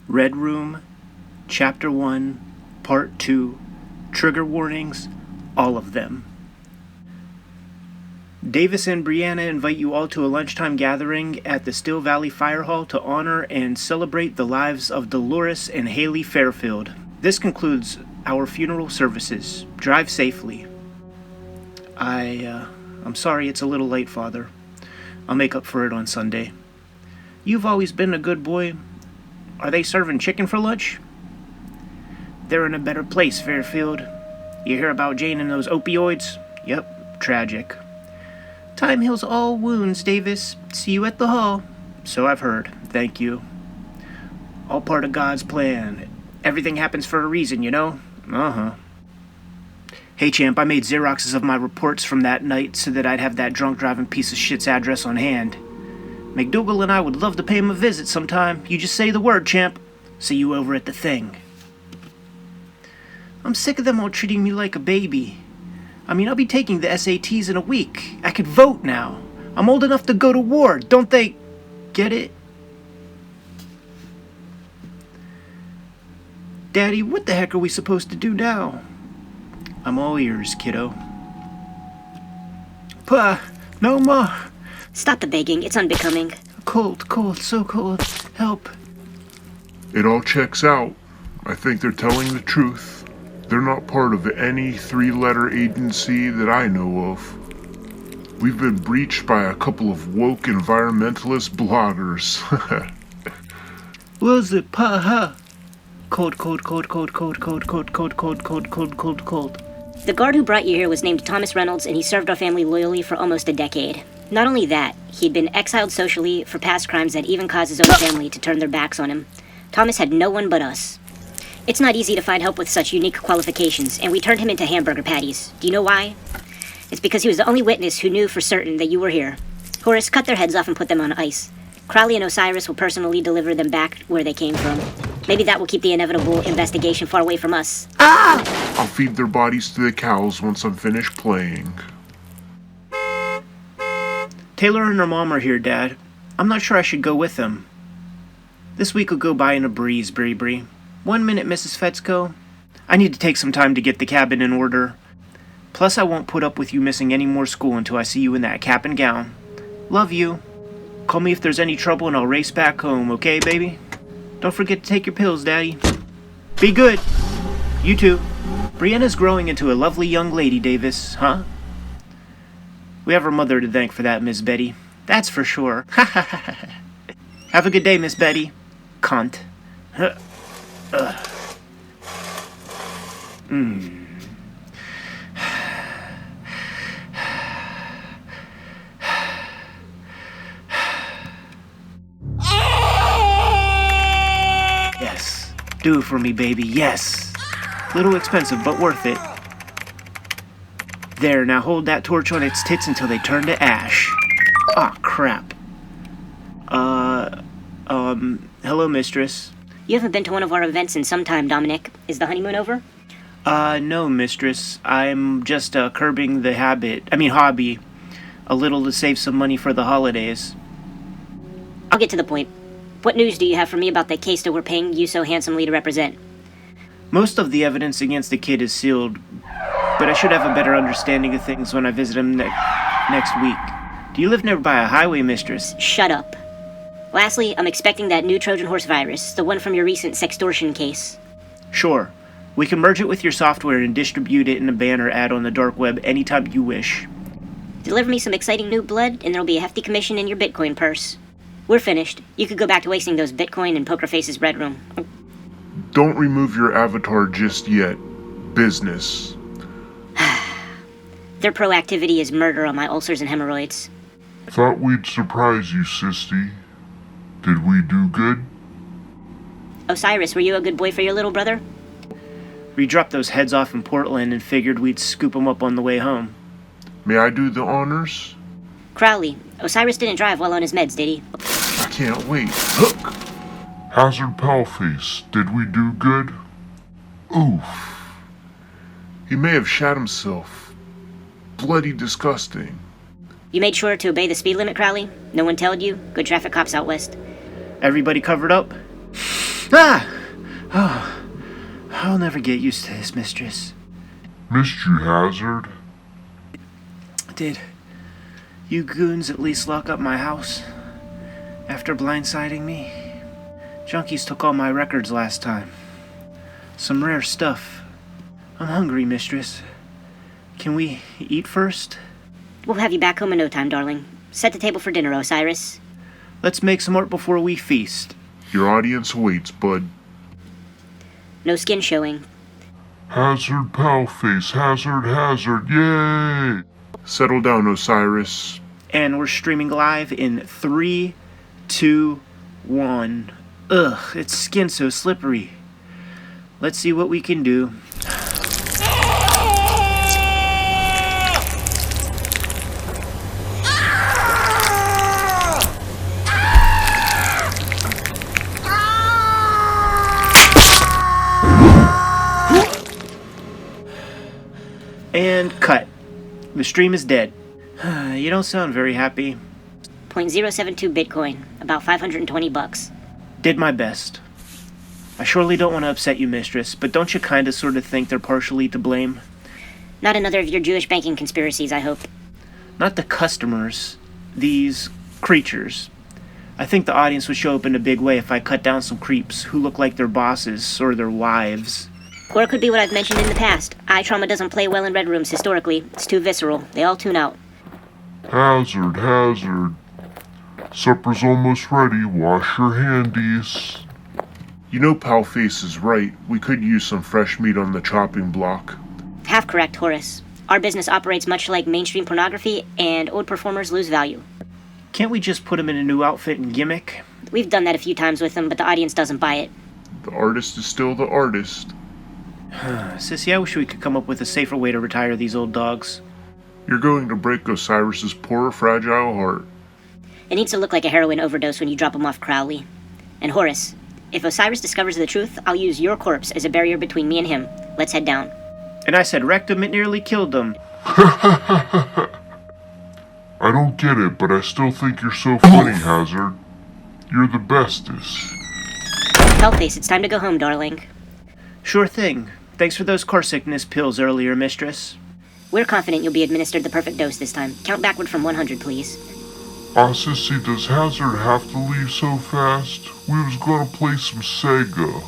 Red Room, Chapter 1, Part 2, Trigger Warnings, all of them. Davis and Brianna invite you all to a lunchtime gathering at the Still Valley Fire Hall to honor and celebrate the lives of Dolores and Haley Fairfield. This concludes our funeral services. Drive safely. I'm sorry it's a little late, Father. I'll make up for it on Sunday. You've always been a good boy. Are they serving chicken for lunch? They're in a better place, Fairfield. You hear about Jane and those opioids? Yep, tragic. Time heals all wounds, Davis. See you at the hall. So I've heard. Thank you. All part of God's plan. Everything happens for a reason, you know? Uh-huh. Hey, champ, I made Xeroxes of my reports from that night so that I'd have that drunk-driving piece of shit's address on hand. McDougal and I would love to pay him a visit sometime. You just say the word, champ. See you over at the thing. I'm sick of them all treating me like a baby. I mean, I'll be taking the SATs in a week. I could vote now. I'm old enough to go to war. Don't they get it? Daddy, what the heck are we supposed to do now? I'm all ears, kiddo. Pa, no more. Stop the begging, it's unbecoming. Cold, so cold. Help. It all checks out. I think they're telling the truth. They're not part of any three-letter agency that I know of. We've been breached by a couple of woke environmentalist bloggers. Was it pa? Cold. The guard who brought you here was named Thomas Reynolds, and he served our family loyally for almost a decade. Not only that, he'd been exiled socially for past crimes that even caused his own family to turn their backs on him. Thomas had no one but us. It's not easy to find help with such unique qualifications, and we turned him into hamburger patties. Do you know why? It's because he was the only witness who knew for certain that you were here. Horace, cut their heads off and put them on ice. Crowley and Osiris will personally deliver them back where they came from. Maybe that will keep the inevitable investigation far away from us. I'll feed their bodies to the cows once I'm finished playing. Taylor and her mom are here, Dad. I'm not sure I should go with them. This week will go by in a breeze, Bree. 1 minute, Mrs. Fetzko. I need to take some time to get the cabin in order. Plus, I won't put up with you missing any more school until I see you in that cap and gown. Love you. Call me if there's any trouble and I'll race back home, okay, baby? Don't forget to take your pills, Daddy. Be good. You too. Brianna's growing into a lovely young lady, Davis, huh? We have her mother to thank for that, Miss Betty. That's for sure. Have a good day, Miss Betty. Cunt. Yes. Do it for me, baby. Yes. Little expensive, but worth it. There, now hold that torch on its tits until they turn to ash. Aw, crap. Hello, mistress. You haven't been to one of our events in some time, Dominic. Is the honeymoon over? No, mistress. I'm just, curbing the hobby. A little to save some money for the holidays. I'll get to the point. What news do you have for me about the case that we're paying you so handsomely to represent? Most of the evidence against the kid is sealed, but I should have a better understanding of things when I visit him next week. Do you live nearby a highway, mistress? Shut up. Lastly, I'm expecting that new Trojan horse virus, the one from your recent sextortion case. Sure. We can merge it with your software and distribute it in a banner ad on the dark web anytime you wish. Deliver me some exciting new blood, and there'll be a hefty commission in your Bitcoin purse. We're finished. You could go back to wasting those Bitcoin in Poker Face's Red Room. Don't remove your avatar just yet. Business. Their proactivity is murder on my ulcers and hemorrhoids. Thought we'd surprise you, Sisty. Did we do good? Osiris, were you a good boy for your little brother? We dropped those heads off in Portland and figured we'd scoop them up on the way home. May I do the honors? Crowley, Osiris didn't drive while on his meds, did he? I can't wait. Look! Hazard Paleface, did we do good? Oof. He may have shot himself. Bloody disgusting. You made sure to obey the speed limit, Crowley? No one told you? Good traffic cops out west. Everybody covered up? Ah! Oh, I'll never get used to this, mistress. Missed you, Hazard. Did you goons at least lock up my house after blindsiding me? Junkies took all my records last time. Some rare stuff. I'm hungry, mistress. Can we eat first? We'll have you back home in no time, darling. Set the table for dinner, Osiris. Let's make some art before we feast. Your audience waits, bud. No skin showing. Hazard, Palface, Hazard, yay! Settle down, Osiris. And we're streaming live in 3, 2, 1. Ugh, its skin's so slippery. Let's see what we can do. And cut. The stream is dead. You don't sound very happy. 0.072 Bitcoin, about $520. Did my best. I surely don't want to upset you, mistress, but don't you kind of sort of think they're partially to blame? Not another of your Jewish banking conspiracies, I hope. Not the customers. These creatures. I think the audience would show up in a big way if I cut down some creeps who look like their bosses or their wives. Or it could be what I've mentioned in the past. Eye trauma doesn't play well in red rooms historically. It's too visceral. They all tune out. Hazard. Supper's almost ready. Wash your handies. You know Palface is right. We could use some fresh meat on the chopping block. Half correct, Horace. Our business operates much like mainstream pornography, and old performers lose value. Can't we just put him in a new outfit and gimmick? We've done that a few times with them, but the audience doesn't buy it. The artist is still the artist. Sissy, I wish we could come up with a safer way to retire these old dogs. You're going to break Osiris's poor, fragile heart. It needs to look like a heroin overdose when you drop him off Crowley. And Horace, if Osiris discovers the truth, I'll use your corpse as a barrier between me and him. Let's head down. And I said wrecked him, it nearly killed him. I don't get it, but I still think you're so funny, Hazard. You're the bestest. Hellface, it's time to go home, darling. Sure thing. Thanks for those car sickness pills earlier, mistress. We're confident you'll be administered the perfect dose this time. Count backward from 100, please. Sissy, does Hazard have to leave so fast? We was gonna play some Sega.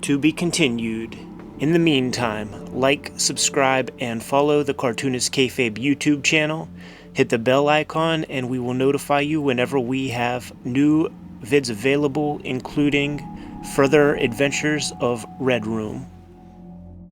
To be continued. In the meantime, like, subscribe, and follow the Cartoonist Kayfabe YouTube channel. Hit the bell icon and we will notify you whenever we have new vids available, including further adventures of Red Room.